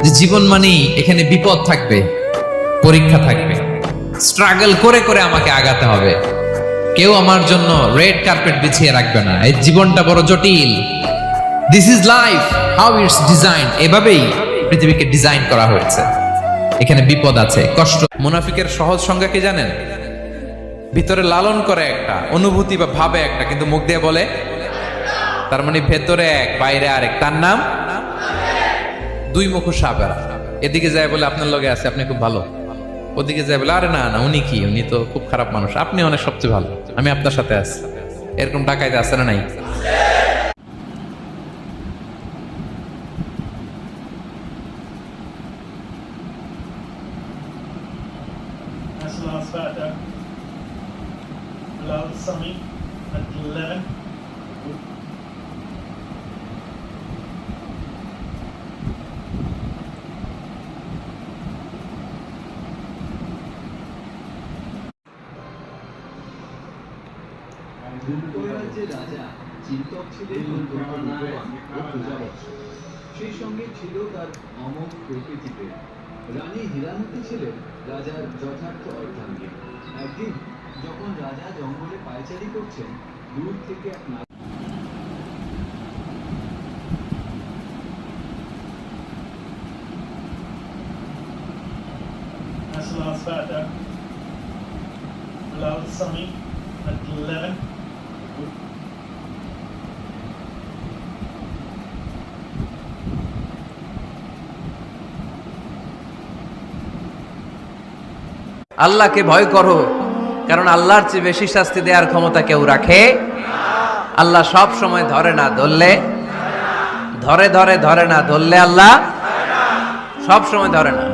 যে জীবন মানেই এখানে বিপদ থাকবে, পরীক্ষা থাকবে, স্ট্রাগল করে করে আমাকে আগাতে হবে। কেউ আমার জন্য রেড কার্পেট বিছিয়ে রাখবে না। এই জীবনটা বড় জটিল। This is life, how it's design. এভাবেই পৃথিবীকে ডিজাইন করা হয়েছে। এখানে বিপদ আছে, কষ্ট। মুনাফিকের সহজ সংজ্ঞা কি জানেন? ভিতরে লালন করে একটা অনুভূতি বা ভাবে একটা, কিন্তু মুখ দিয়ে বলে, তার মানে ভেতরে এক বাইরে আরেক। তার নাম দুই মুখ সাপেরা। এদিকে যায় বলে আপনার লগে আছে, আপনি খুব ভালো। ওদিকে যায় বলে আরে না না, উনি কি, উনি তো খুব খারাপ মানুষ, আপনি অনেক সবচেয়ে ভালো, আমি আপনার সাথে আছি। এরকম ডাকাইতে আছে না নাই? That's the last factor. Allow the summit at 11. যুক্তরাজ্যের রাজা চিন্তক ছিলেন অত্যন্ত রূপবান ও পূজাবৎস। সেই সঙ্গে ছিল তার অমোঘ প্রকৃতিতে। রানী হীরামতি ছিলেন রাজার যথার্থ অর্ধাঙ্গী। একদিন যখন রাজা জঙ্গলে পায়চারি করছেন, দূর থেকে এক That's the last factor. Allow the summit at 11. আল্লাহকে ভয় করো, কারণ আল্লাহর চেয়ে বেশি শাস্তি দেওয়ার ক্ষমতা কেউ রাখে। আল্লাহ সব সময় ধরে না ধরলে, ধরে না ধরলে আল্লাহ সব সময় ধরে না।